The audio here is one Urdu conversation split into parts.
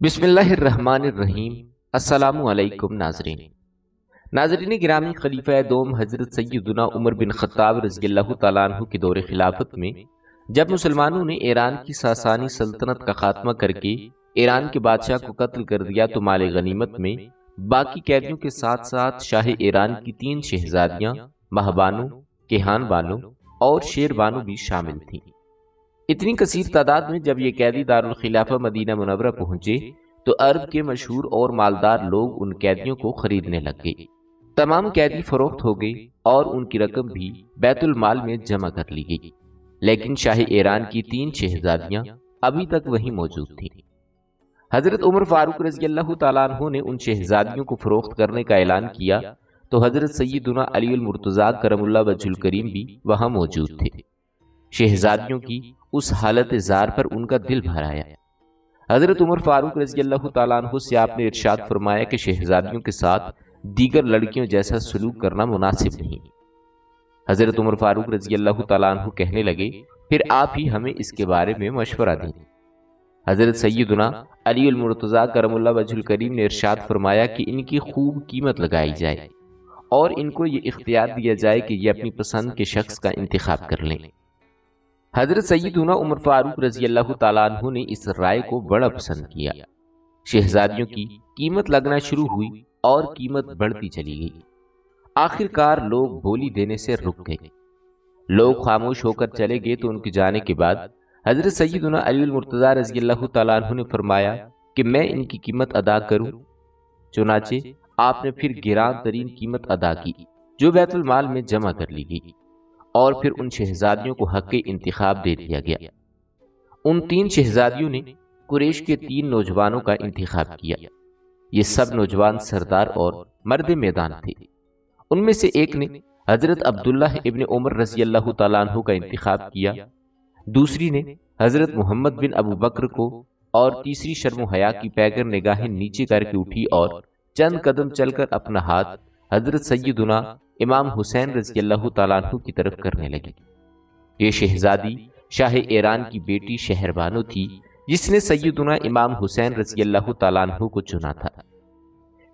بسم اللہ الرحمن الرحیم۔ السلام علیکم ناظرین گرامی، خلیفہ دوم حضرت سیدنا عمر بن خطاب رضی اللہ تعالیٰ عنہ کے دور خلافت میں جب مسلمانوں نے ایران کی ساسانی سلطنت کا خاتمہ کر کے ایران کے بادشاہ کو قتل کر دیا تو مال غنیمت میں باقی قیدیوں کے ساتھ ساتھ شاہ ایران کی 3 شہزادیاں مہبانو، کیہان بانو اور شیر بانو بھی شامل تھیں۔ اتنی کثیر تعداد میں جب یہ قیدی دارالخلافہ مدینہ منورہ پہنچے تو عرب کے مشہور اور مالدار لوگ ان قیدیوں کو خریدنے لگ گئے۔ تمام قیدی فروخت ہو گئے اور ان کی رقم بھی بیت المال میں جمع کر لی گئی، لیکن شاہ ایران کی 3 شہزادیاں ابھی تک وہیں موجود تھیں۔ حضرت عمر فاروق رضی اللہ تعالیٰ عنہ نے ان شہزادیوں کو فروخت کرنے کا اعلان کیا تو حضرت سیدنا علی المرتضیٰ کرم اللہ وجہ الکریم بھی وہاں موجود تھے۔ شہزادیوں کی اس حالت زار پر ان کا دل بھر آیا۔ حضرت عمر فاروق رضی اللہ تعالیٰ عنہ سے آپ نے ارشاد فرمایا کہ شہزادیوں کے ساتھ دیگر لڑکیوں جیسا سلوک کرنا مناسب نہیں۔ حضرت عمر فاروق رضی اللہ تعالیٰ عنہ کہنے لگے، پھر آپ ہی ہمیں اس کے بارے میں مشورہ دیں۔ حضرت سیدنا علی المرتضیٰ کرم اللہ وجہ الکریم نے ارشاد فرمایا کہ ان کی خوب قیمت لگائی جائے اور ان کو یہ اختیار دیا جائے کہ یہ اپنی پسند کے شخص کا انتخاب کر لیں۔ حضرت سیدنا عمر فاروق رضی اللہ تعالیٰ عنہ نے اس رائے کو بڑا پسند کیا۔ شہزادیوں کی قیمت لگنا شروع ہوئی اور قیمت بڑھتی چلی گئی۔ آخر کار لوگ بولی دینے سے رک گئے۔ لوگ خاموش ہو کر چلے گئے تو ان کے جانے کے بعد حضرت سیدنا علی المرتضیٰ رضی اللہ تعالیٰ عنہ نے فرمایا کہ میں ان کی قیمت ادا کروں۔ چنانچہ آپ نے پھر گراں ترین قیمت ادا کی جو بیت المال میں جمع کر لی گئی، اور پھر ان شہزادیوں کو حق انتخاب دے دیا گیا۔ ان 3 شہزادیوں نے قریش کے 3 نوجوانوں کا انتخاب کیا۔ یہ سب نوجوان سردار اور مرد میدان تھے۔ ان میں سے ایک نے حضرت عبداللہ ابن عمر رضی اللہ تعالیٰ عنہ کا انتخاب کیا، دوسری نے حضرت محمد بن ابو بکر کو، اور تیسری شرم و حیا کی پیکر نگاہیں نیچے کر کے اٹھی اور چند قدم چل کر اپنا ہاتھ حضرت سیدنا امام حسین رضی اللہ تعالیٰ عنہ کی طرف کرنے لگی۔ یہ شہزادی شاہ ایران کی بیٹی شہربانو تھی جس نے سیدنا امام حسین رضی اللہ تعالیٰ عنہ کو چنا تھا۔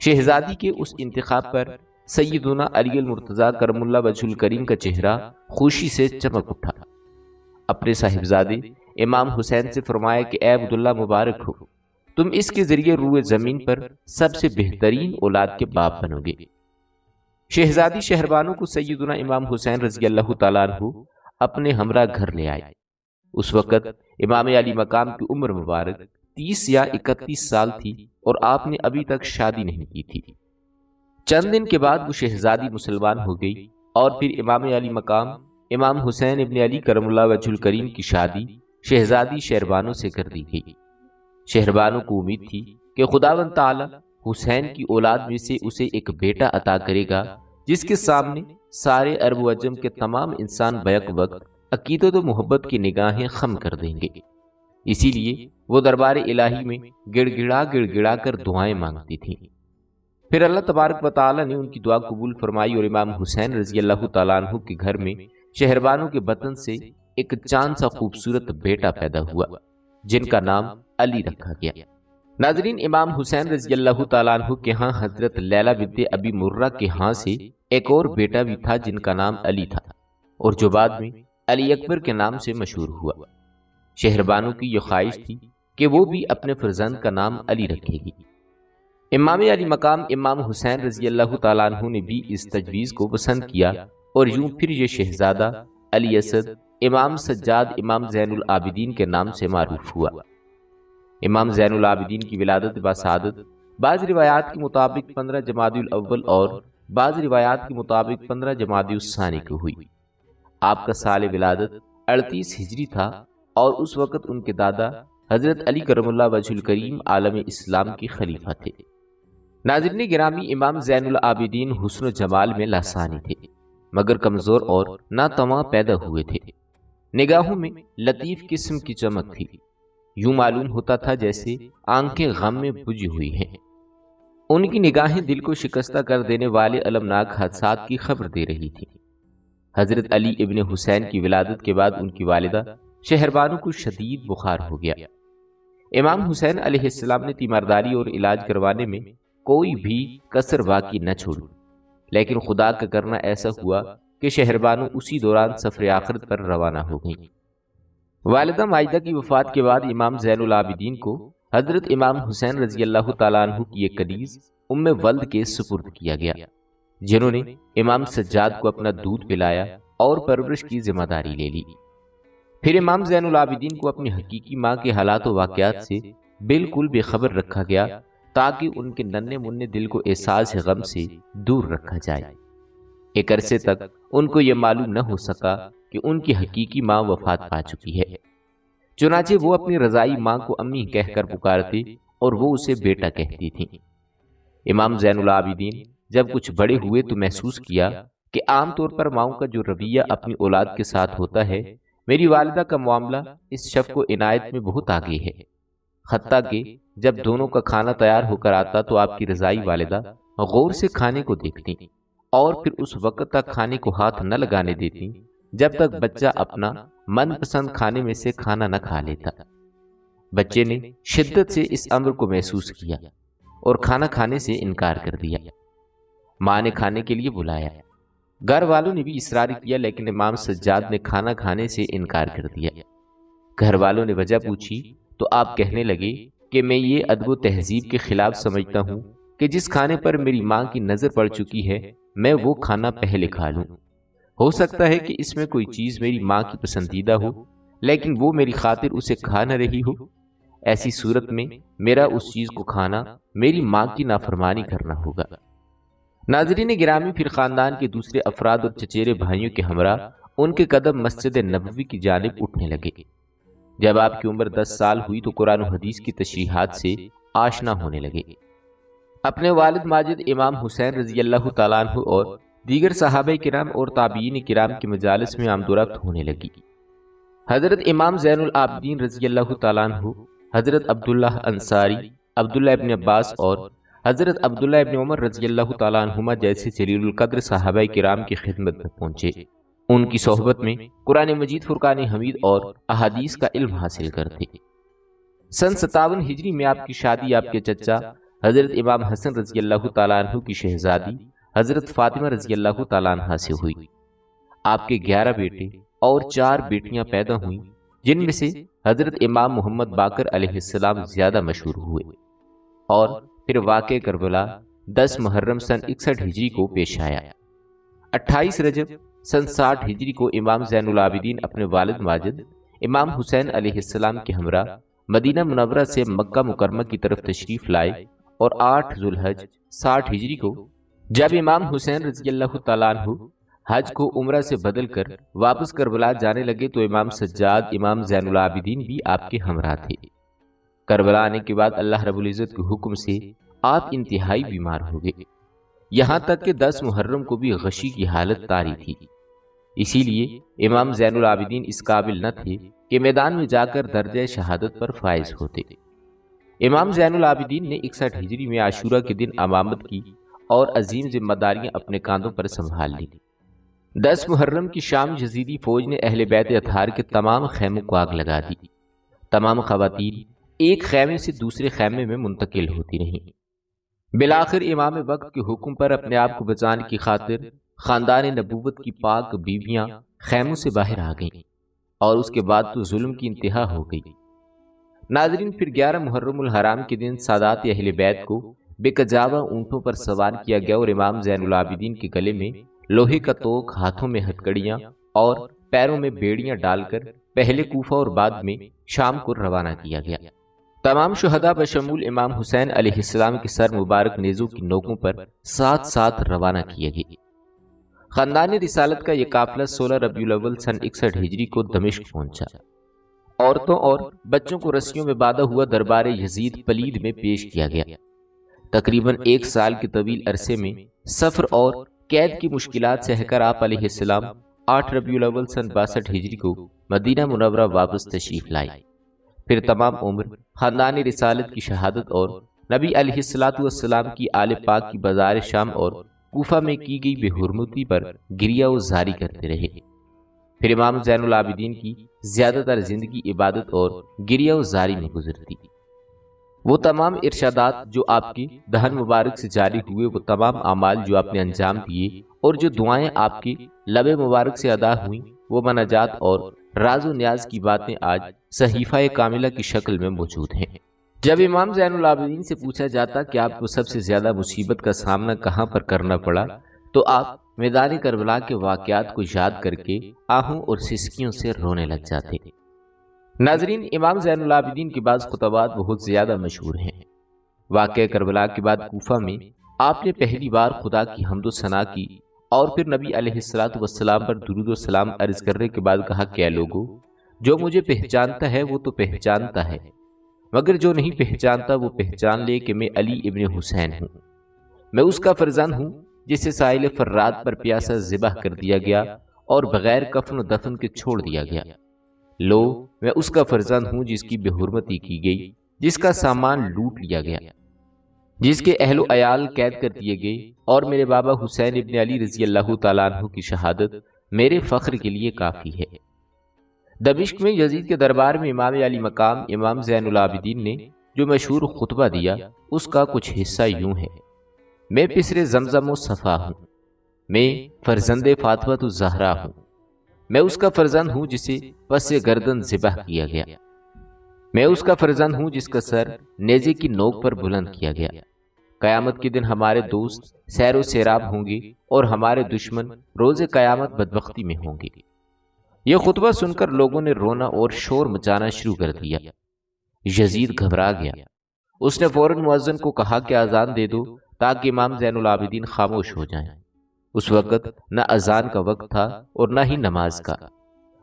شہزادی کے اس انتخاب پر سیدنا علی المرتضیٰ کرم اللہ وجہ الکریم کا چہرہ خوشی سے چمک اٹھا۔ اپنے صاحبزادے امام حسین سے فرمایا کہ اے عبداللہ مبارک ہو، تم اس کے ذریعے روئے زمین پر سب سے بہترین اولاد کے باپ بنو گے۔ شہزادی شہربانو کو سیدنا امام حسین رضی اللہ تعالیٰ عنہ اپنے ہمراہ گھر لے آئے۔ اس وقت امام علی مقام کی عمر مبارک 30 یا 31 سال تھی اور آپ نے ابھی تک شادی نہیں کی تھی۔ چند دن کے بعد وہ شہزادی مسلمان ہو گئی اور پھر امام علی مقام امام حسین ابن علی کرم اللہ وجہ الکریم کی شادی شہزادی شہربانو سے کر دی گئی۔ شہربانو کو امید تھی کہ خداوند تعالی حسین کی اولاد میں سے اسے ایک بیٹا عطا کرے گا جس کے سامنے سارے عرب و عجم کے تمام انسان بیک وقت عقیدت و محبت کی نگاہیں خم کر دیں گے۔ اسی لیے وہ دربار الہی میں گڑ گڑا کر دعائیں مانگتی تھیں۔ پھر اللہ تبارک و تعالی نے ان کی دعا قبول فرمائی اور امام حسین رضی اللہ تعالیٰ عنہ کے گھر میں شہربانو کے بطن سے ایک چاند سا خوبصورت بیٹا پیدا ہوا جن کا نام علی رکھا گیا۔ ناظرین، امام حسین رضی اللہ تعالیٰ عنہ کے ہاں حضرت لیلہ بنت ابی مرہ کے ہاں سے ایک اور بیٹا بھی تھا جن کا نام علی تھا اور جو بعد میں علی اکبر کے نام سے مشہور ہوا۔ شہربانو کی یہ خواہش تھی کہ وہ بھی اپنے فرزند کا نام علی رکھے گی۔ امام علی مقام امام حسین رضی اللہ تعالیٰ عنہ نے بھی اس تجویز کو پسند کیا اور یوں پھر یہ شہزادہ علی اسد امام سجاد امام زین العابدین کے نام سے معروف ہوا۔ امام زین العابدین کی ولادت بسعادت بعض روایات کے مطابق 15 جمادی الاول اور بعض روایات کے مطابق 15 جمادی الثانی کو ہوئی۔ آپ کا سال ولادت 38 ہجری تھا اور اس وقت ان کے دادا حضرت علی کرم اللہ وجہ الکریم عالم اسلام کے خلیفہ تھے۔ ناظرین گرامی، امام زین العابدین حسن و جمال میں لاسانی تھے مگر کمزور اور ناتواں پیدا ہوئے تھے۔ نگاہوں میں لطیف قسم کی چمک تھی، یوں معلوم ہوتا تھا جیسے آنکھیں غم میں بجھی ہوئی ہیں۔ ان کی نگاہیں دل کو شکستہ کر دینے والے المناک حادثات کی خبر دے رہی تھی۔ حضرت علی ابن حسین کی ولادت کے بعد ان کی والدہ شہربانو کو شدید بخار ہو گیا۔ امام حسین علیہ السلام نے تیمارداری اور علاج کروانے میں کوئی بھی کسر باقی نہ چھوڑی، لیکن خدا کا کرنا ایسا ہوا کہ شہربانو اسی دوران سفر آخرت پر روانہ ہو گئیں۔ والدہ ماجدہ کی وفات کے بعد امام زین العابدین کو حضرت امام حسین رضی اللہ تعالیٰ عنہ کی ایک کنیز ام ولد کے سپرد کیا گیا، جنہوں نے امام سجاد کو اپنا دودھ پلایا اور پرورش کی ذمہ داری لے لی۔ پھر امام زین العابدین کو اپنی حقیقی ماں کے حالات و واقعات سے بالکل بے خبر رکھا گیا تاکہ ان کے ننھے منھے دل کو احساس غم سے دور رکھا جائے۔ ایک عرصے تک ان کو یہ معلوم نہ ہو سکا کہ ان کی حقیقی ماں وفات پا چکی ہے، چنانچہ وہ اپنی رضائی ماں کو امی کہہ کر پکارتے اور وہ اسے بیٹا کہتی تھیں۔ امام زین العابدین جب کچھ بڑے ہوئے تو محسوس کیا کہ عام طور پر ماؤں کا جو رویہ اپنی اولاد کے ساتھ ہوتا ہے، میری والدہ کا معاملہ اس شفق و عنایت میں بہت آگے ہے، حتیٰ کہ جب دونوں کا کھانا تیار ہو کر آتا تو آپ کی رضائی والدہ غور سے کھانے کو دیکھتی اور پھر اس وقت تک کھانے کو ہاتھ نہ لگانے دیتی جب تک بچہ اپنا من پسند کھانے میں سے کھانا نہ کھا لیتا۔ بچے نے شدت سے اس امر کو محسوس کیا اور کھانا کھانے سے انکار کر دیا۔ ماں نے کھانے کے لیے بلایا، گھر والوں نے بھی اصرار کیا، لیکن امام سجاد نے کھانا کھانے سے انکار کر دیا۔ گھر والوں نے وجہ پوچھی تو آپ کہنے لگے کہ میں یہ ادب و تہذیب کے خلاف سمجھتا ہوں کہ جس کھانے پر میری ماں کی نظر پڑ چکی ہے میں وہ کھانا پہلے کھا لوں۔ ہو سکتا ہے کہ اس میں کوئی چیز میری ماں کی پسندیدہ ہو، لیکن وہ میری خاطر اسے کھا نہ رہی ہو۔ ایسی صورت میں میرا اس چیز کو کھانا میری ماں کی نافرمانی کرنا ہوگا۔ ناظرین گرامی، پھر خاندان کے دوسرے افراد اور چچیرے بھائیوں کے ہمراہ ان کے قدم مسجد نبوی کی جانب اٹھنے لگے۔ جب آپ کی عمر 10 سال ہوئی تو قرآن و حدیث کی تشریحات سے آشنا ہونے لگے۔ اپنے والد ماجد امام حسین رضی اللہ تعالیٰ عنہ اور دیگر صحابہ کرام اور تابعین کرام کی مجالس میں آمد و رفت ہونے لگی۔ حضرت امام زین العابدین رضی اللہ تعالیٰ عنہ، حضرت عبداللہ انصاری، عبداللہ ابن عباس اور حضرت عبداللہ ابن عمر رضی اللہ تعالیٰ عنہما جیسے جلیل القدر صحابہ کرام کی خدمت میں پہنچے۔ ان کی صحبت میں قرآن مجید، فرقان حمید اور احادیث کا علم حاصل کرتے۔ سن 57 ہجری میں آپ کی شادی آپ کے چچا حضرت امام حسن رضی اللہ تعالیٰ عنہ کی شہزادی حضرت فاطمہ رضی اللہ تعالیٰ عنہ سے ہوئی۔ آپ کے 11 بیٹے اور 4 بیٹیاں پیدا ہوئیں، جن میں سے حضرت امام محمد باقر علیہ السلام زیادہ مشہور ہوئے، اور پھر واقع کربلا 10 محرم سن 61 ہجری کو پیش آیا۔ 28 رجب سن 60 ہجری کو امام زین العابدین اپنے والد ماجد امام حسین علیہ السلام کے ہمراہ مدینہ منورہ سے مکہ مکرمہ کی طرف تشریف لائے، اور 8 ذوالحج 60 ہجری کو جب امام حسین رضی اللہ تعالیٰ عنہ حج کو عمرہ سے بدل کر واپس کربلا جانے لگے تو امام سجاد امام زین العابدین بھی آپ کے ہمراہ تھے۔ کربلا آنے کے بعد اللہ رب العزت کے حکم سے آپ انتہائی بیمار ہو گئے، یہاں تک کہ 10 محرم کو بھی غشی کی حالت طاری تھی۔ اسی لیے امام زین العابدین اس قابل نہ تھے کہ میدان میں جا کر درجہ شہادت پر فائز ہوتے۔ امام زین العابدین نے 61 ہجری میں عاشورہ کے دن امامت کی اور عظیم ذمہ داریاں اپنے کاندھوں پر سنبھال لی۔ 10 محرم کی شام یزیدی فوج نے اہل بیت اطہار کے تمام خیموں کو آگ لگا دی۔ تمام خواتین ایک خیمے سے دوسرے خیمے میں منتقل ہوتی رہیں۔ بالآخر امام وقت کے حکم پر اپنے آپ کو بچانے کی خاطر خاندان نبوت کی پاک بیویاں خیموں سے باہر آ گئیں، اور اس کے بعد تو ظلم کی انتہا ہو گئی۔ ناظرین، پھر 11 محرم الحرام کے دن سادات اہل بیت کو بے کجاوہ اونٹوں پر سوار کیا گیا، اور امام زین العابدین کے گلے میں لوہے کا توق، ہاتھوں میں ہتکڑیاں اور پیروں میں بیڑیاں ڈال کر پہلے کوفہ اور بعد میں شام کو روانہ کیا گیا۔ تمام شہداء بشمول امام حسین علیہ السلام کے سر مبارک نیزوں کی نوکوں پر ساتھ ساتھ روانہ کیے گئے۔ خاندان رسالت کا یہ قافلہ 16 ربیع الاول سن 61 ہجری کو دمشق پہنچا۔ عورتوں اور بچوں کو رسیوں میں باندھا ہوا دربار یزید پلید میں پیش کیا گیا۔ تقریباً 1 سال کے طویل عرصے میں سفر اور قید کی مشکلات سہ کر آپ علیہ السلام 8 ربیع الاول سن 62 ہجری کو مدینہ منورہ واپس تشریف لائے۔ پھر تمام عمر خاندان رسالت کی شہادت اور نبی علیہ السلام کی آل پاک کی بازار شام اور کوفہ میں کی گئی بے حرمتی پر گریہ و زاری کرتے رہے۔ پھر امام زین العابدین کی زیادہ تر زندگی عبادت اور گریہ و زاری میں گزرتی۔ وہ تمام ارشادات جو آپ کی دہن مبارک سے جاری ہوئے، وہ تمام اعمال جو آپ نے انجام دیے، اور جو دعائیں آپ کی لب مبارک سے ادا ہوئیں، وہ مناجات اور راز و نیاز کی باتیں آج صحیفہ کاملہ کی شکل میں موجود ہیں۔ جب امام زین العابدین سے پوچھا جاتا کہ آپ کو سب سے زیادہ مصیبت کا سامنا کہاں پر کرنا پڑا، تو آپ میدان کربلا کے واقعات کو یاد کر کے آہوں اور سسکیوں سے رونے لگ جاتے۔ ناظرین، امام زین العابدین کے بعض خطبات بہت زیادہ مشہور ہیں۔ واقعہ کربلا کے بعد کوفہ میں آپ نے پہلی بار خدا کی حمد و ثنا کی، اور پھر نبی علیہ الصلوۃ والسلام پر درود و سلام عرض کرنے کے بعد کہا کہ اے لوگو، جو مجھے پہچانتا ہے وہ تو پہچانتا ہے، مگر جو نہیں پہچانتا وہ پہچان لے کہ میں علی ابن حسین ہوں۔ میں اس کا فرزند ہوں جسے ساحل فرات پر پیاسا ذبح کر دیا گیا اور بغیر کفن و دفن کے چھوڑ دیا گیا۔ لو، میں اس کا فرزند ہوں جس کی بے حرمتی کی گئی، جس کا سامان لوٹ لیا گیا، جس کے اہل و عیال قید کر دیے گئے، اور میرے بابا حسین ابن علی رضی اللہ تعالیٰ عنہ کی شہادت میرے فخر کے لیے کافی ہے۔ دمشق میں یزید کے دربار میں امام علی مقام امام زین العابدین نے جو مشہور خطبہ دیا، اس کا کچھ حصہ یوں ہے: میں پسر زمزم و صفا ہوں، میں فرزند فاطمہ الزہرا ہوں، میں اس کا فرزند ہوں جسے پس گردن ذبح کیا گیا، میں اس کا فرزند ہوں جس کا سر نیزے کی نوک پر بلند کیا گیا۔ قیامت کے دن ہمارے دوست سیر و سیراب ہوں گے اور ہمارے دشمن روز قیامت بدبختی میں ہوں گے۔ یہ خطبہ سن کر لوگوں نے رونا اور شور مچانا شروع کر دیا۔ یزید گھبرا گیا۔ اس نے فوراً مؤذن کو کہا کہ اذان دے دو تاکہ امام زین العابدین خاموش ہو جائیں۔ اس وقت نہ اذان کا وقت تھا اور نہ ہی نماز کا،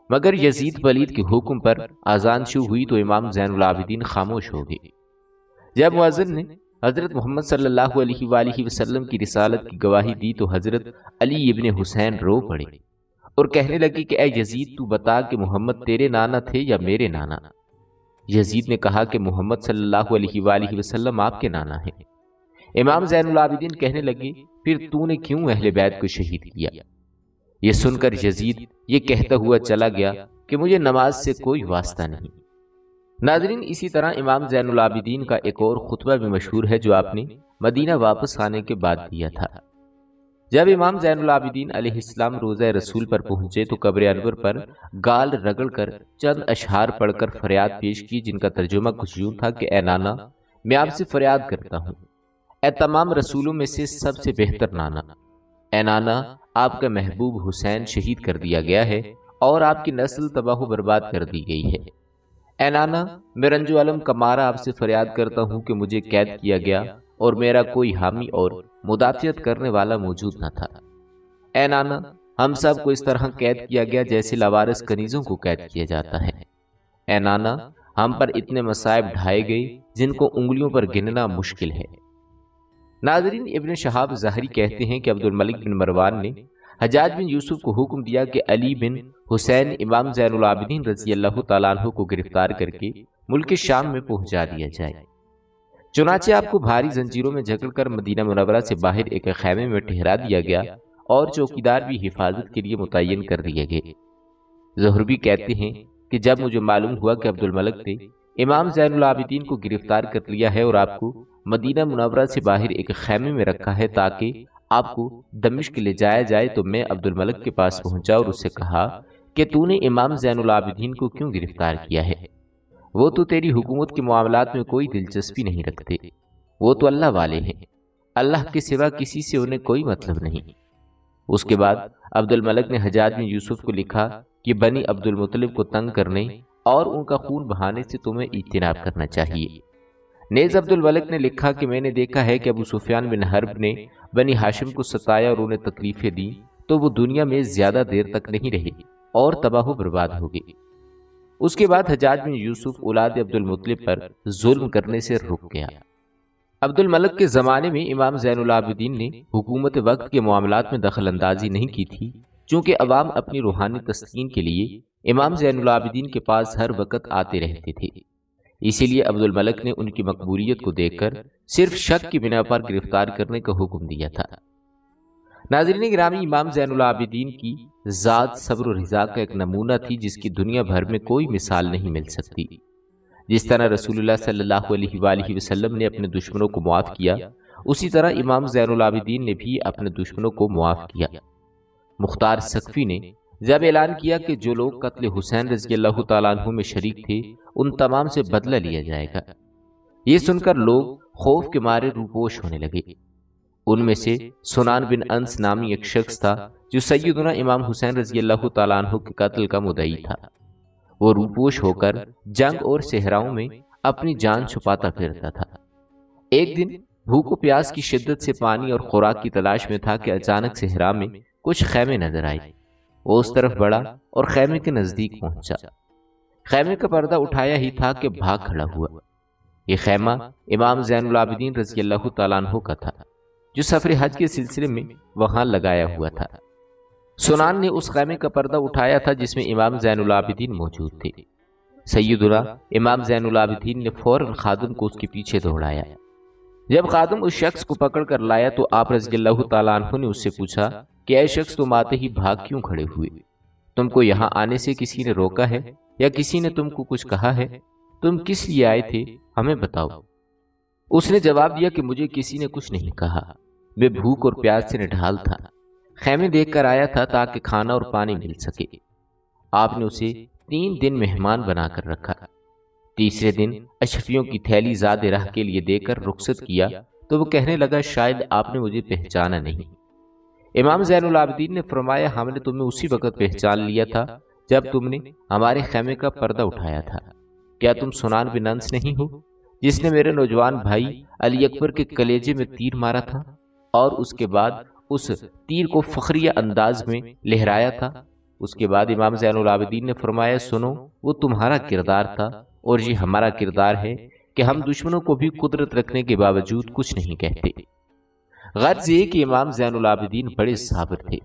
مگر یزید پلید کے حکم پر اذان شروع ہوئی تو امام زین العابدین خاموش ہو گئے۔ جب مؤذن نے حضرت محمد صلی اللہ علیہ وآلہ وسلم کی رسالت کی گواہی دی تو حضرت علی ابن حسین رو پڑے اور کہنے لگے کہ اے یزید، تو بتا کہ محمد تیرے نانا تھے یا میرے نانا؟ یزید نے کہا کہ محمد صلی اللہ علیہ وآلہ وسلم آپ کے نانا ہیں۔ امام زین العابدین کہنے لگے، پھر تو نے کیوں اہل بیت کو شہید کیا؟ یہ سن کر یزید یہ کہتا ہوا چلا گیا کہ مجھے نماز سے کوئی واسطہ نہیں۔ ناظرین، اسی طرح امام زین العابدین کا ایک اور خطبہ بھی مشہور ہے جو آپ نے مدینہ واپس آنے کے بعد دیا تھا۔ جب امام زین العابدین علیہ السلام روضہ رسول پر پہنچے تو قبر انور پر گال رگڑ کر چند اشعار پڑھ کر فریاد پیش کی، جن کا ترجمہ کچھ یوں تھا کہ اے نانا، میں آپ سے فریاد کرتا ہوں، اے تمام رسولوں میں سے سب سے بہتر نانا، اے نانا، آپ کا محبوب حسین شہید کر دیا گیا ہے اور آپ کی نسل تباہ و برباد کر دی گئی ہے۔ اے نانا، میں رنج و علم کا مارا آپ سے فریاد کرتا ہوں کہ مجھے قید کیا گیا اور میرا کوئی حامی اور مدافعت کرنے والا موجود نہ تھا۔ اے نانا، ہم سب کو اس طرح قید کیا گیا جیسے لاوارث کنیزوں کو قید کیا جاتا ہے۔ اے نانا، ہم پر اتنے مصائب ڈھائے گئے جن کو انگلیوں پر گننا مشکل ہے۔ ناظرین، ابن شہاب ظاہری کہتے ہیں کہ عبد الملک بن مروان نے حجاج بن یوسف کو حکم دیا کہ علی بن حسین امام زین العابدین رضی اللہ تعالیٰ عنہ کو گرفتار کر کے ملک شام میں پہنچا دیا جائے۔ چنانچہ آپ کو بھاری زنجیروں میں جکڑ کر مدینہ منورہ سے باہر ایک خیمے میں ٹھہرا دیا گیا اور چوکیدار بھی حفاظت کے لیے متعین کر دیے گئے۔ زہربی کہتے ہیں کہ جب مجھے معلوم ہوا کہ عبد الملک نے امام زین العابدین کو گرفتار کر لیا ہے اور آپ کو مدینہ منورہ سے باہر ایک خیمے میں رکھا ہے تاکہ آپ کو دمشق لے جایا جائے، تو میں عبد الملک کے پاس پہنچا اور اس سے کہا کہ تو نے امام زین العابدین کو کیوں گرفتار کیا ہے؟ وہ تو تیری حکومت کے معاملات میں کوئی دلچسپی نہیں رکھتے، وہ تو اللہ والے ہیں، اللہ کے سوا کسی سے انہیں کوئی مطلب نہیں۔ اس کے بعد عبد الملک نے حجاج بن یوسف کو لکھا کہ بنی عبد المطلب کو تنگ کرنے اور ان کا خون بہانے سے تمہیں اجتناب کرنا چاہیے۔ نیز عبد الملک نے لکھا کہ میں نے دیکھا ہے کہ ابو سفیان بن حرب نے بنی ہاشم کو ستایا اور انہیں تکلیفیں دی تو وہ دنیا میں زیادہ دیر تک نہیں رہے اور تباہ و برباد ہو گئے۔ اس کے بعد حجاج بن یوسف اولاد عبد المطلب پر ظلم کرنے سے رک گیا۔ عبد الملک کے زمانے میں امام زین العابدین نے حکومت وقت کے معاملات میں دخل اندازی نہیں کی تھی، چونکہ عوام اپنی روحانی تسکین کے لیے امام زین العابدین کے پاس ہر وقت آتے رہتے تھے۔ اسی لیے عبد الملک نے ان کی مقبولیت کو دیکھ کر صرف شک کی بنا پر گرفتار کرنے کا حکم دیا تھا۔ ناظرین گرامی، امام زین العابدین کی ذات صبر و رضا کا ایک نمونہ تھی جس کی دنیا بھر میں کوئی مثال نہیں مل سکتی۔ جس طرح رسول اللہ صلی اللہ علیہ وآلہ وسلم نے اپنے دشمنوں کو معاف کیا، اسی طرح امام زین العابدین نے بھی اپنے دشمنوں کو معاف کیا۔ مختار سقفی نے جب اعلان کیا کہ جو لوگ قتل حسین رضی اللہ تعالیٰ عنہ میں شریک تھے ان تمام سے بدلہ لیا جائے گا، یہ سن کر لوگ خوف کے مارے روپوش ہونے لگے۔ ان میں سے سنان بن انس نامی ایک شخص تھا جو سیدنا امام حسین رضی اللہ تعالیٰ عنہ کے قتل کا مدعی تھا۔ وہ روپوش ہو کر جنگ اور صحراؤں میں اپنی جان چھپاتا پھرتا تھا۔ ایک دن بھوک و پیاس کی شدت سے پانی اور خوراک کی تلاش میں تھا کہ اچانک صحرا میں کچھ خیمے نظر آئے۔ وہ اس طرف بڑھا اور خیمے کے نزدیک پہنچا۔ خیمے کا پردہ اٹھایا ہی تھا کہ بھاگ کھڑا ہوا۔ یہ خیمہ امام زین العابدین رضی اللہ تعالیٰ عنہ کا تھا جو سفر حج کے سلسلے میں وہاں لگایا ہوا تھا۔ سنان نے اس خیمے کا پردہ اٹھایا تھا جس میں امام زین العابدین موجود تھے۔ سیدنا امام زین العابدین نے فوراً خادم کو اس کے پیچھے دوڑایا۔ جب خادم اس شخص کو پکڑ کر لایا تو آپ رضی اللہ تعالیٰ عنہ نے اس سے پوچھا کہ اے شخص، تم آتے ہی بھاگ کیوں کھڑے ہوئے؟ تم کو یہاں آنے سے کسی نے روکا ہے یا کسی نے تم کو کچھ کہا ہے؟ تم کس لیے آئے تھے ہمیں بتاؤ۔ اس نے جواب دیا کہ مجھے کسی نے کچھ نہیں کہا، میں بھوک اور پیاس سے نڈھال تھا، خیمے دیکھ کر آیا تھا تاکہ کھانا اور پانی مل سکے۔ آپ نے اسے 3 دن مہمان بنا کر رکھا۔ تیسرے دن اشرفیوں کی تھیلی زاد راہ کے لیے دے کر رخصت کیا تو وہ کہنے لگا شاید آپ نے مجھے پہچانا نہیں۔ امام زین العابدین نے فرمایا ہم نے تمہیں اسی وقت پہچان لیا تھا جب تم نے ہمارے خیمے کا پردہ اٹھایا تھا۔ کیا تم سنان بن انس نہیں ہو جس نے میرے نوجوان بھائی علی اکبر کے کلیجے میں تیر مارا تھا اور اس کے بعد اس تیر کو فخریہ انداز میں لہرایا تھا؟ اس کے بعد امام زین العابدین نے فرمایا سنو، وہ تمہارا کردار تھا اور یہ ہمارا کردار ہے کہ ہم دشمنوں کو بھی قدرت رکھنے کے باوجود کچھ نہیں کہتے۔ غرض یہ کہ امام زین العابدین بڑے صابر تھے،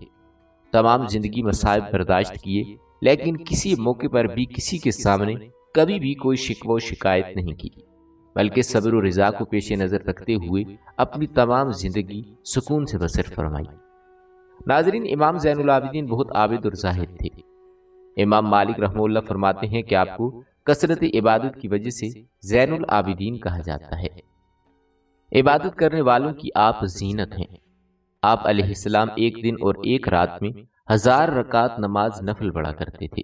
تمام زندگی مصائب برداشت کیے، لیکن کسی موقع پر بھی کسی کے سامنے کبھی بھی کوئی شکوہ و شکایت نہیں کی، بلکہ صبر و رضا کو پیش نظر رکھتے ہوئے اپنی تمام زندگی سکون سے بسر فرمائی۔ ناظرین، امام زین العابدین بہت عابد اور زاہد تھے۔ امام مالک رحمہ اللہ فرماتے ہیں کہ آپ کو کثرت عبادت کی وجہ سے زین العابدین کہا جاتا ہے۔ عبادت کرنے والوں کی آپ زینت ہیں۔ آپ علیہ السلام ایک دن اور ایک رات میں 1000 رکعت نماز نفل پڑھا کرتے تھے۔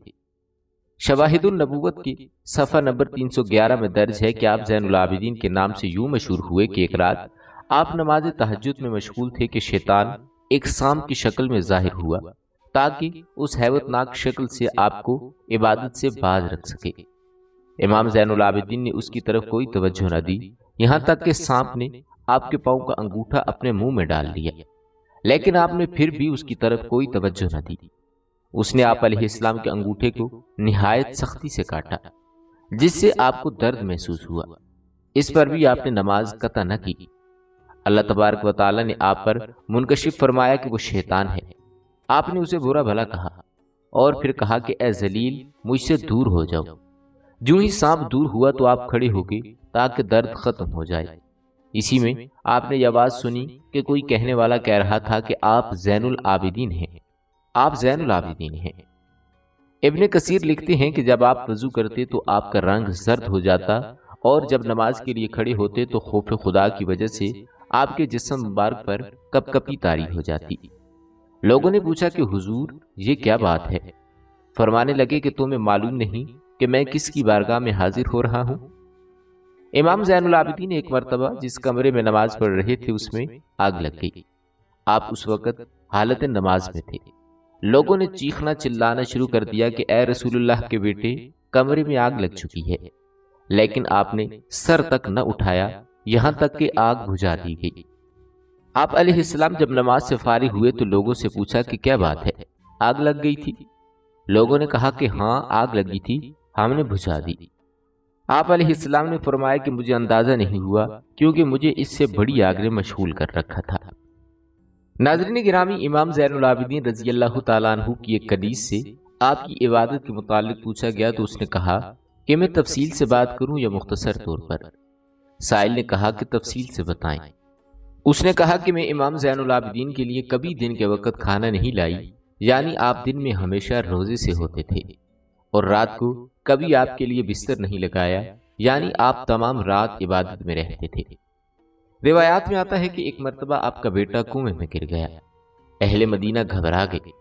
شواہد النبوت کے صفحہ نمبر 311 میں درج ہے کہ آپ زین العابدین کے نام سے یوں مشہور ہوئے کہ ایک رات آپ نماز تہجد میں مشغول تھے کہ شیطان ایک سام کی شکل میں ظاہر ہوا تاکہ اس ہیبت ناک شکل سے آپ کو عبادت سے باز رکھ سکے۔ امام زین العابدین نے اس کی طرف کوئی توجہ نہ دی، یہاں تک کہ سانپ نے آپ کے پاؤں کا انگوٹھا اپنے منہ میں ڈال لیا، لیکن آپ نے پھر بھی اس کی طرف کوئی توجہ نہ دی۔ اس نے آپ علیہ السلام کے انگوٹھے کو نہایت سختی سے کاٹا جس سے آپ کو درد محسوس ہوا۔ اس پر بھی آپ نے نماز قطع نہ کی۔ اللہ تبارک و تعالی نے آپ پر منکشف فرمایا کہ وہ شیطان ہے۔ آپ نے اسے برا بھلا کہا اور پھر کہا کہ اے ذلیل، مجھ سے دور ہو جاؤ۔ جو ہی سانپ دور ہوا تو آپ کھڑے ہو گئے تاکہ درد ختم ہو جائے۔ اسی میں آپ نے یہ آواز سنی کہ کوئی کہنے والا کہہ رہا تھا کہ آپ زین العابدین ہیں، آپ زین العابدین ہیں۔ ابن کثیر لکھتے ہیں کہ جب آپ وضو کرتے تو آپ کا رنگ زرد ہو جاتا اور جب نماز کے لیے کھڑے ہوتے تو خوف خدا کی وجہ سے آپ کے جسم مبارک پر کپ کپی طاری ہو جاتی۔ لوگوں نے پوچھا کہ حضور یہ کیا بات ہے؟ فرمانے لگے کہ تمہیں معلوم نہیں کہ میں کس کی بارگاہ میں حاضر ہو رہا ہوں؟ امام زین العابدین ایک مرتبہ جس کمرے میں نماز پڑھ رہے تھے اس میں آگ لگ گئی۔ آپ اس وقت حالت نماز میں تھے۔ لوگوں نے چیخنا چلانا شروع کر دیا کہ اے رسول اللہ کے بیٹے، کمرے میں آگ لگ چکی ہے، لیکن آپ نے سر تک نہ اٹھایا یہاں تک کہ آگ بجھا دی گئی۔ آپ علیہ السلام جب نماز سے فارغ ہوئے تو لوگوں سے پوچھا کہ کیا بات ہے، آگ لگ گئی تھی؟ لوگوں نے کہا کہ ہاں آگ لگی تھی، ہم نے بجھا دی۔ آپ علیہ السلام نے فرمایا کہ مجھے اندازہ نہیں ہوا کیونکہ مجھے اس سے بڑی آگ نے مشغول کر رکھا تھا۔ ناظرین گرامی، امام زین العابدین رضی اللہ تعالیٰ عنہ کی ایک حدیث سے آپ کی عبادت کے متعلق پوچھا گیا تو اس نے کہا کہ میں تفصیل سے بات کروں یا مختصر طور پر؟ سائل نے کہا کہ تفصیل سے بتائیں۔ اس نے کہا کہ میں امام زین العابدین کے لیے کبھی دن کے وقت کھانا نہیں لائی، یعنی آپ دن میں ہمیشہ روزے سے ہوتے تھے، اور رات کو کبھی آپ کے لیے بستر نہیں لگایا، یعنی آپ تمام رات عبادت میں رہتے تھے۔ روایات میں آتا ہے کہ ایک مرتبہ آپ کا بیٹا کنویں میں گر گیا، اہل مدینہ گھبرا گئے،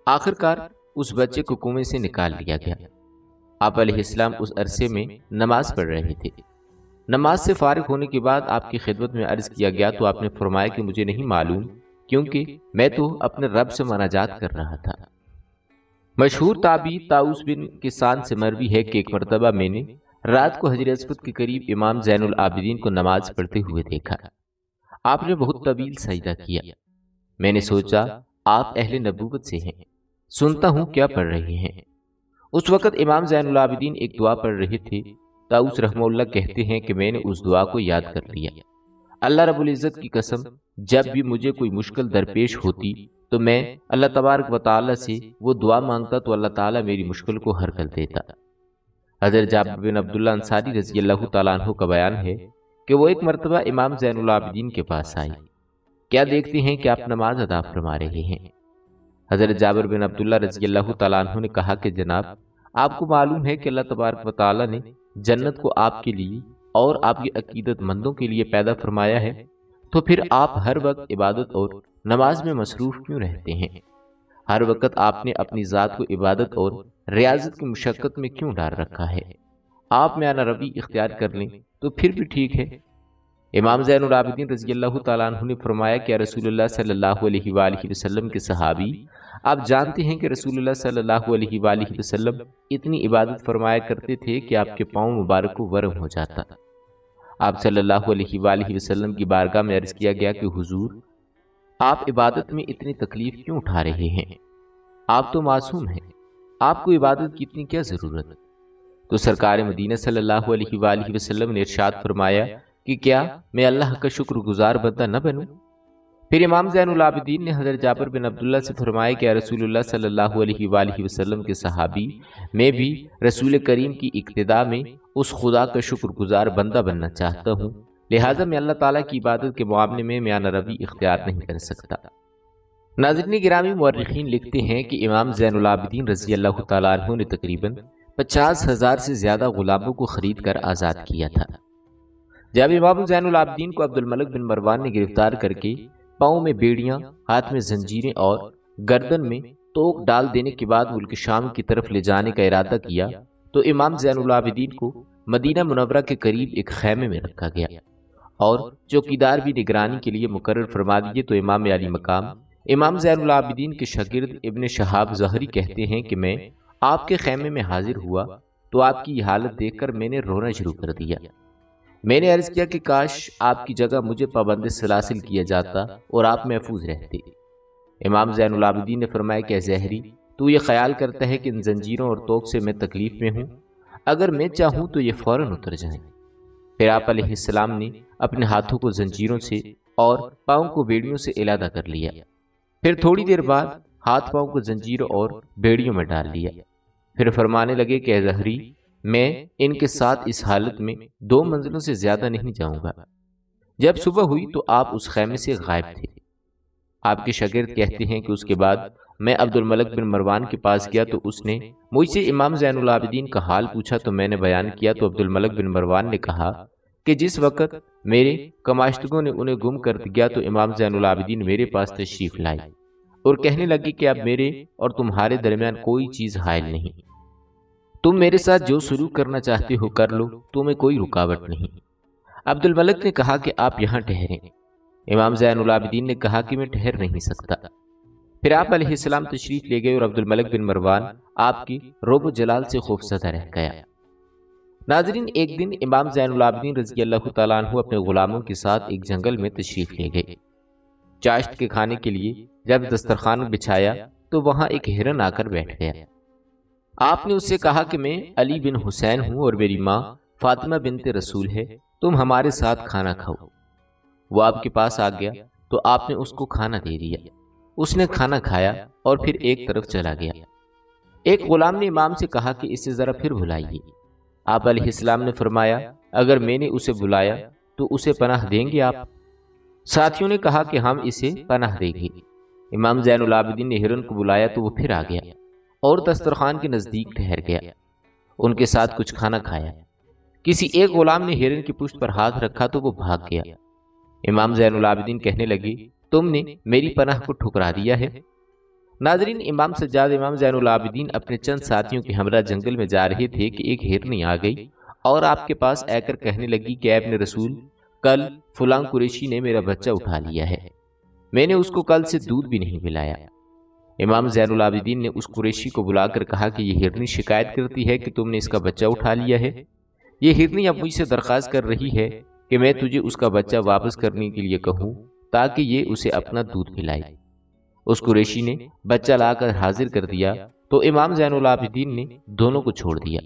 آخر کار اس بچے کو کنویں سے نکال لیا گیا۔ آپ علیہ السلام اس عرصے میں نماز پڑھ رہے تھے۔ نماز سے فارغ ہونے کے بعد آپ کی خدمت میں عرض کیا گیا تو آپ نے فرمایا کہ مجھے نہیں معلوم، کیونکہ میں تو اپنے رب سے مناجات کر رہا تھا۔ مشہور تابعی طاؤس بن کسان سے مروی ہے کہ ایک مرتبہ میں نے رات کو حجر اسود کے قریب امام زین العابدین کو نماز پڑھتے ہوئے دیکھا۔ آپ نے بہت طویل سجدہ کیا۔ میں نے سوچا آپ اہل نبوت سے ہیں، سنتا ہوں کیا پڑھ رہے ہیں۔ اس وقت امام زین العابدین ایک دعا پڑھ رہے تھے۔ طاؤس رحمہ اللہ کہتے ہیں کہ میں نے اس دعا کو یاد کر لیا۔ اللہ رب العزت کی قسم، جب بھی مجھے کوئی مشکل درپیش ہوتی تو میں اللہ تبارک و تعالی سے وہ دعا مانگتا تو اللہ تعالیٰ میری مشکل کو حل کر دیتا۔ حضرت جابر بن عبداللہ انصاری رضی اللہ تعالیٰ عنہ کا بیان ہے کہ وہ ایک مرتبہ امام زین العابدین کے پاس آئے۔ کیا دیکھتے ہیں کہ آپ نماز ادا فرما رہے ہیں؟ حضرت جابر بن عبداللہ رضی اللہ تعالیٰ عنہ نے کہا کہ جناب، آپ کو معلوم ہے کہ اللہ تبارک و تعالیٰ نے جنت کو آپ کے لیے اور آپ کے عقیدت مندوں کے لیے پیدا فرمایا ہے، تو پھر آپ ہر وقت عبادت اور نماز میں مصروف کیوں رہتے ہیں؟ ہر وقت آپ نے اپنی ذات کو عبادت اور ریاضت کی مشقت میں کیوں ڈال رکھا ہے؟ آپ میانہ روی اختیار کر لیں تو پھر بھی ٹھیک ہے۔ امام زین العابدین رضی اللہ تعالیٰ عنہ نے فرمایا کہ رسول اللہ صلی اللہ علیہ وآلہ وسلم کے صحابی، آپ جانتے ہیں کہ رسول اللہ صلی اللہ علیہ وآلہ وسلم اتنی عبادت فرمایا کرتے تھے کہ آپ کے پاؤں مبارک کو ورم ہو جاتا۔ آپ صلی اللہ علیہ وآلہ وسلم کی بارگاہ میں عرض کیا گیا کہ حضور، آپ عبادت میں اتنی تکلیف کیوں اٹھا رہے ہیں؟ آپ تو معصوم ہیں، آپ کو عبادت کی اتنی کیا ضرورت؟ تو سرکار مدینہ صلی اللہ علیہ وآلہ وسلم نے ارشاد فرمایا کہ کیا میں اللہ کا شکر گزار بندہ نہ بنوں؟ پھر امام زین العابدین نے حضرت جابر بن عبداللہ سے فرمایا کہ رسول اللہ صلی اللہ علیہ وآلہ وسلم کے صحابی، میں بھی رسول کریم کی اقتداء میں اس خدا کا شکر گزار بندہ بننا چاہتا ہوں، لہٰذا میں اللہ تعالیٰ کی عبادت کے معاملے میں میانہ روی اختیار نہیں کر سکتا۔ ناظرین گرامی، مورخین لکھتے ہیں کہ امام زین العابدین رضی اللہ تعالیٰ عنہ نے تقریباً 50,000 سے زیادہ غلاموں کو خرید کر آزاد کیا تھا۔ جب امام زین العابدین کو عبد الملک بن مروان نے گرفتار کر کے پاؤں میں بیڑیاں، ہاتھ میں زنجیریں اور گردن میں توق ڈال دینے کے بعد ملک شام کی طرف لے جانے کا ارادہ کیا تو امام زین العابدین کو مدینہ منورہ کے قریب ایک خیمے میں رکھا گیا اور چوکیدار بھی نگرانی کے لیے مقرر فرما دیے۔ تو امام علی مقام امام زین العابدین کے شاگرد ابن شہاب زہری کہتے ہیں کہ میں آپ کے خیمے میں حاضر ہوا تو آپ کی یہ حالت دیکھ کر میں نے رونا شروع کر دیا۔ میں نے عرض کیا کہ کاش آپ کی جگہ مجھے پابند سلاسل کیا جاتا اور آپ محفوظ رہتے۔ امام زین العابدین نے فرمایا کہ زہری، تو یہ خیال کرتا ہے کہ ان زنجیروں اور توق سے میں تکلیف میں ہوں؟ اگر میں چاہوں تو یہ فوراً اتر جائیں۔ پھر آپ علیہ السلام نے اپنے ہاتھوں کو زنجیروں سے اور پاؤں کو بیڑیوں سے علیحدہ کر لیا۔ پھر تھوڑی دیر بعد ہاتھ پاؤں کو زنجیروں اور بیڑیوں میں ڈال لیا۔ پھر فرمانے لگے کہ زہری، میں ان کے ساتھ اس حالت میں 2 منزلوں سے زیادہ نہیں جاؤں گا۔ جب صبح ہوئی تو آپ اس خیمے سے غائب تھے۔ آپ کے شاگرد کہتے ہیں کہ اس کے بعد میں عبد الملک بن مروان کے پاس گیا تو اس نے مجھ سے امام زین العابدین کا حال پوچھا تو میں نے بیان کیا تو عبد الملک بن مروان نے کہا کہ جس وقت میرے کماشتگوں نے انہیں گم کر دیا تو امام زین العابدین میرے پاس تشریف لائے اور کہنے لگے کہ اب میرے اور تمہارے درمیان کوئی چیز حائل نہیں، تم میرے ساتھ جو سلوک کرنا چاہتے ہو کر لو، تمہیں کوئی رکاوٹ نہیں۔ عبد الملک نے کہا کہ آپ یہاں ٹھہریں۔ امام زین العابدین نے کہا کہ میں ٹھہر نہیں سکتا۔ پھر آپ علیہ السلام تشریف لے گئے اور عبد الملک بن مروان آپ کی روب و جلال سے خوفزدہ رہ گیا۔ ناظرین، ایک دن امام زین العابدین رضی اللہ تعالیٰ عنہ اپنے غلاموں کے ساتھ ایک جنگل میں تشریف لے گئے۔ چاشت کے کھانے کے لیے جب دسترخوان بچھایا تو وہاں ایک ہرن آ کر بیٹھ گیا۔ آپ نے اس سے کہا کہ میں علی بن حسین ہوں اور میری ماں فاطمہ بنت رسول ہے، تم ہمارے ساتھ کھانا کھاؤ۔ وہ آپ کے پاس آ گیا تو آپ نے اس کو کھانا دے دیا۔ اس نے کھانا کھایا اور پھر ایک طرف چلا گیا۔ ایک غلام نے امام سے کہا کہ اسے ذرا پھر بلائیے۔ آپ علیہ السلام نے فرمایا اگر میں نے اسے بلایا تو اسے پناہ دیں گے آپ؟ ساتھیوں نے کہا کہ ہم اسے پناہ دیں گے۔ امام زین العابدین نے ہرن کو بلایا تو وہ پھر آ گیا اور دسترخوان کے نزدیک ٹھہر گیا۔ ان کے ساتھ کچھ کھانا کھایا۔ کسی ایک غلام نے ہرن کی پشت پر ہاتھ رکھا تو وہ بھاگ گیا۔ امام زین العابدین کہنے لگے تم نے میری پناہ کو ٹھکرا دیا ہے۔ ناظرین، امام سجاد امام زین العابدین اپنے چند ساتھیوں کے ہمراہ جنگل میں جا رہے تھے کہ ایک ہرنی آ گئی اور آپ کے پاس آ کر کہنے لگی کہ اے ابن رسول، کل فلاں قریشی نے میرا بچہ اٹھا لیا ہے، میں نے اس کو کل سے دودھ بھی نہیں پلایا۔ امام زین العابدین نے اس قریشی کو بلا کر کہا کہ یہ ہرنی شکایت کرتی ہے کہ تم نے اس کا بچہ اٹھا لیا ہے۔ یہ ہرنی اب مجھ سے درخواست کر رہی ہے کہ میں تجھے اس کا بچہ واپس کرنے کے لیے کہوں تاکہ یہ اسے اپنا دودھ پلائے۔ اس قریشی نے بچہ لا کر حاضر کر دیا تو امام زین العابدین نے دونوں کو چھوڑ دیا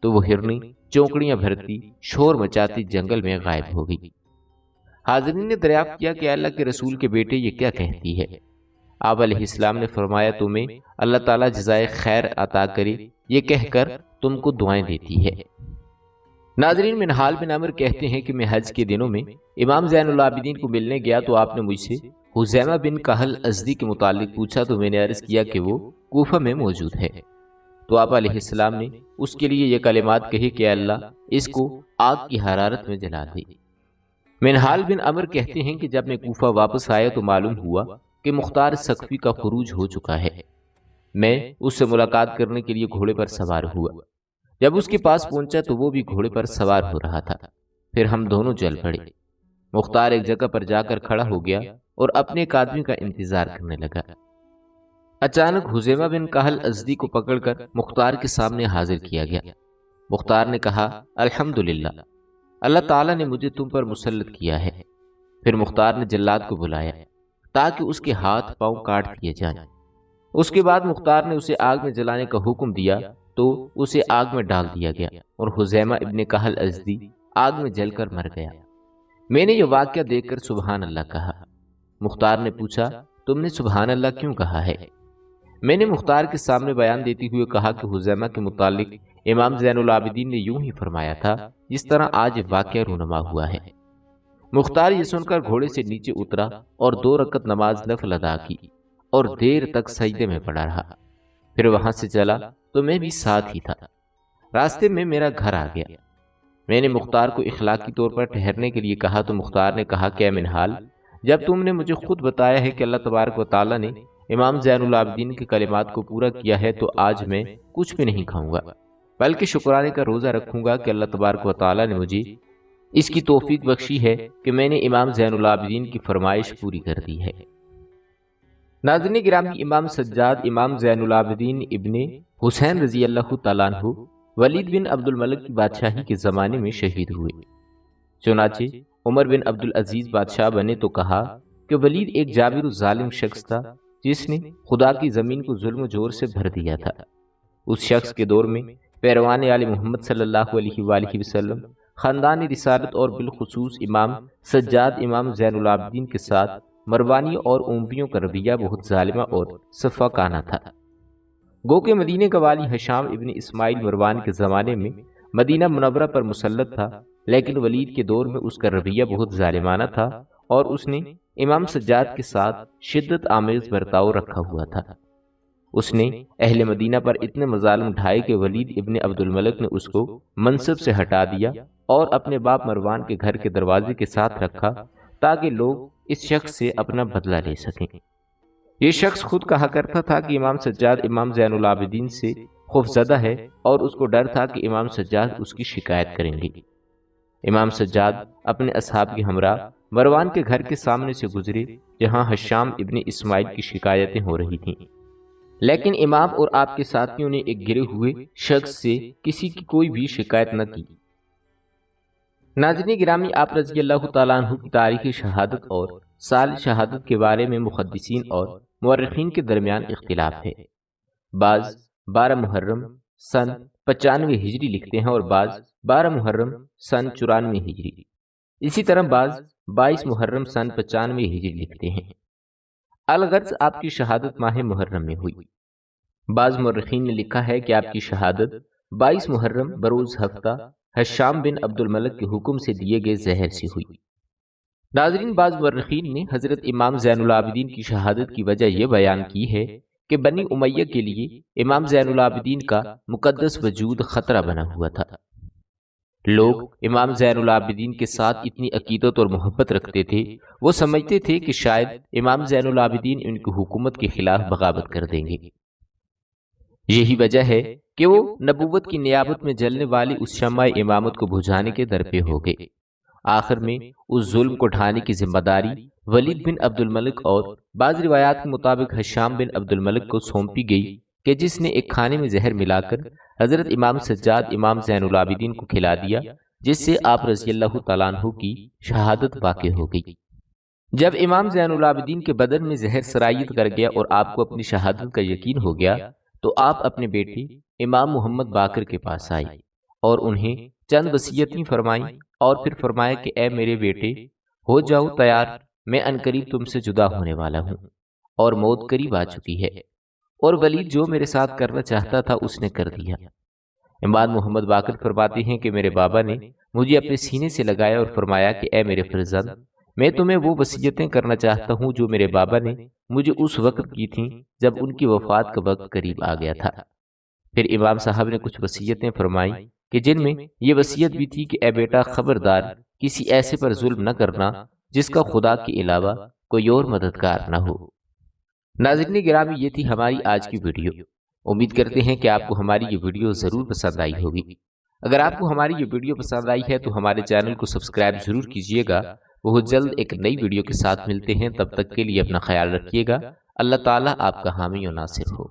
تو وہ ہرنی چونکڑیاں بھرتی شور مچاتی جنگل میں غائب ہو گئی۔ حاضرین نے دریافت کیا کہ اللہ کے رسول کے بیٹے یہ کیا کہتی ہے؟ آپ علیہ السلام نے فرمایا تمہیں اللہ تعالیٰ جزائے خیر عطا کرے، یہ کہہ کر تم کو دعائیں دیتی ہے۔ ناظرین، منہال بن عمر کہتے ہیں کہ میں حج کے دنوں میں امام زین العابدین کو ملنے گیا تو آپ نے مجھ سے حزیمہ بن کہل ازدی کے متعلق پوچھا تو میں نے عرض کیا کہ وہ کوفہ میں موجود ہے۔ تو آپ علیہ السلام نے اس کے لیے یہ کلمات کہے کہ اللہ اس کو آگ کی حرارت میں جلا دے۔ منہال بن عمر کہتے ہیں کہ جب میں کوفہ واپس آیا تو معلوم ہوا کہ مختار سقفی کا خروج ہو چکا ہے۔ میں اس سے ملاقات کرنے کے لیے گھوڑے پر سوار ہوا۔ جب اس کے پاس پہنچا تو وہ بھی گھوڑے پر سوار ہو رہا تھا۔ پھر ہم دونوں چل پڑے۔ مختار ایک جگہ پر جا کر کھڑا ہو گیا اور اپنے ایک آدمی کا انتظار کرنے لگا۔ اچانک حزیمہ بن کہل ازدی کو پکڑ کر مختار کے سامنے حاضر کیا گیا۔ مختار نے کہا الحمدللہ، اللہ تعالیٰ نے مجھے تم پر مسلط کیا ہے۔ پھر مختار نے جلاد کو بلایا تاکہ اس کے ہاتھ پاؤں کاٹ دیے جائیں۔ اس کے بعد مختار نے اسے آگ میں جلانے کا حکم دیا تو اسے آگ میں ڈال دیا گیا اور حزیمہ ابن کہل ازدی آگ میں جل کر مر گیا۔ میں نے یہ واقعہ دیکھ کر سبحان اللہ کہا۔ مختار نے پوچھا تم نے سبحان اللہ کیوں کہا ہے؟ میں نے مختار کے سامنے بیان دیتے ہوئے کہا کہ حزیمہ کے متعلق امام زین العابدین نے یوں ہی فرمایا تھا جس طرح آج واقعہ رونما ہوا ہے۔ مختار یہ سن کر گھوڑے سے نیچے اترا اور 2 رکعت نماز نفل ادا کی اور دیر تک سجدے میں پڑا رہا۔ پھر وہاں سے چلا تو میں بھی ساتھ ہی تھا۔ راستے میں میرا گھر آ گیا۔ میں نے مختار کو اخلاقی طور پر ٹھہرنے کے لیے کہا تو مختار نے کہا کہ اے منہال، جب تم نے مجھے خود بتایا ہے کہ اللہ تبارک و تعالیٰ نے امام زین العابدین کے کلمات کو پورا کیا ہے تو آج میں کچھ بھی نہیں کھاؤں گا، بلکہ شکرانے کا روزہ رکھوں گا کہ اللہ تبارک و تعالیٰ نے مجھے اس کی توفیق بخشی ہے کہ میں نے امام زین العابدین کی فرمائش پوری کر دی ہے۔ ناظرین گرامی، امام سجاد امام زین العابدین ابن حسین رضی اللہ تعالیٰ عنہ ولید بن عبد الملک کی بادشاہی کے زمانے میں شہید ہوئے۔ چنانچہ عمر بن عبد العزیز بادشاہ بنے تو کہا کہ ولید ایک جابر و ظالم شخص تھا جس نے خدا کی زمین کو ظلم و جور سے بھر دیا تھا۔ اس شخص کے دور میں پیروان آل محمد صلی اللہ علیہ وآلہ وسلم خاندان رسالت اور بالخصوص امام سجاد امام زین العابدین کے ساتھ مروانی اور امویوں کا رویہ بہت ظالمہ اور صفاقانہ تھا۔ گو کہ مدینے کا والی ہشام ابن اسماعیل مروان کے زمانے میں مدینہ منورہ پر مسلط تھا، لیکن ولید کے دور میں اس کا رویہ بہت ظالمانہ تھا اور اس نے امام سجاد کے ساتھ شدت آمیز برتاؤ رکھا ہوا تھا۔ اس نے اہل مدینہ پر اتنے مظالم ڈھائے کہ ولید ابن عبد الملک نے اس کو منصب سے ہٹا دیا اور اپنے باپ مروان کے گھر کے دروازے کے ساتھ رکھا تاکہ لوگ اس شخص سے اپنا بدلہ لے سکیں۔ یہ شخص خود کہا کرتا تھا کہ امام سجاد امام زین العابدین سے خوفزدہ ہے اور اس کو ڈر تھا کہ امام سجاد اس کی شکایت کریں گے۔ امام سجاد اپنے اصحاب کے ہمراہ مروان کے گھر کے سامنے سے گزرے جہاں ہشام ابن اسماعیل کی شکایتیں ہو رہی تھیں، لیکن امام اور آپ کے ساتھیوں نے ایک گرے ہوئے شخص سے کسی کی کوئی بھی شکایت نہ کی۔ ناظرین گرامی، آپ رضی اللہ تعالیٰ عنہ کی تاریخ شہادت اور سال شہادت کے بارے میں محدثین اور مورخین کے درمیان اختلاف ہے۔ بعض 12 محرم سن 95 ہجری لکھتے ہیں اور بعض 12 محرم سن 94 ہجری، اسی طرح بعض 22 محرم سن 95 ہجری لکھتے ہیں۔ الغرض آپ کی شہادت ماہ محرم میں ہوئی۔ بعض مورخین نے لکھا ہے کہ آپ کی شہادت 22 محرم بروز ہفتہ ہشام بن عبد الملک کے حکم سے دیے گئے زہر سے ہوئی۔ ناظرین، بعض مورخین نے حضرت امام زین العابدین کی شہادت کی وجہ یہ بیان کی ہے کہ بنی امیہ کے لیے امام زین العابدین کا مقدس وجود خطرہ بنا ہوا تھا، لوگ امام زین العابدین کے ساتھ اتنی عقیدت اور محبت رکھتے تھے، وہ سمجھتے تھے کہ شاید امام زین العابدین ان کی حکومت کے خلاف بغاوت کر دیں گے۔ یہی وجہ ہے کہ وہ نبوت کی نیابت میں جلنے والی اس شمع امامت کو بجھانے کے در پہ ہو گئے۔ آخر میں اس ظلم کو ڈھانے کی ذمہ داری ولید بن عبد الملک اور بعض روایات کے مطابق حشام بن عبد الملک کو سونپی گئی کہ جس نے ایک کھانے میں زہر ملا کر حضرت امام سجاد امام زین العابدین کو کھلا دیا، جس سے آپ رضی اللہ تعالیٰ عنہ کی شہادت واقع ہو گئی۔ جب امام زین العابدین کے بدن میں زہر سرایت کر گیا اور آپ کو اپنی شہادت کا یقین ہو گیا تو آپ اپنے بیٹے امام محمد باقر کے پاس آئے اور انہیں چند وصیتیں فرمائیں اور پھر فرمایا کہ اے میرے بیٹے، ہو جاؤ تیار، میں عنقریب تم سے جدا ہونے والا ہوں اور موت قریب آ چکی ہے، اور ولید جو میرے ساتھ کرنا چاہتا تھا اس نے کر دیا۔ امام محمد باقر فرماتے ہیں کہ میرے بابا نے مجھے اپنے سینے سے لگایا اور فرمایا کہ اے میرے فرزند، میں تمہیں وہ وصیتیں کرنا چاہتا ہوں جو میرے بابا نے مجھے اس وقت کی تھیں جب ان کی وفات کا وقت قریب آ گیا تھا۔ پھر امام صاحب نے کچھ وصیتیں فرمائیں کہ جن میں یہ وصیت بھی تھی کہ اے بیٹا، خبردار کسی ایسے پر ظلم نہ کرنا جس کا خدا کے علاوہ کوئی اور مددگار نہ ہو۔ ناظرین گرامی، یہ تھی ہماری آج کی ویڈیو۔ امید کرتے ہیں کہ آپ کو ہماری یہ ویڈیو ضرور پسند آئی ہوگی۔ اگر آپ کو ہماری یہ ویڈیو پسند آئی ہے تو ہمارے چینل کو سبسکرائب ضرور کیجیے گا۔ بہت جلد ایک نئی ویڈیو کے ساتھ ملتے ہیں، تب تک کے لیے اپنا خیال رکھیے گا۔ اللہ تعالیٰ آپ کا حامی و ناصر ہو۔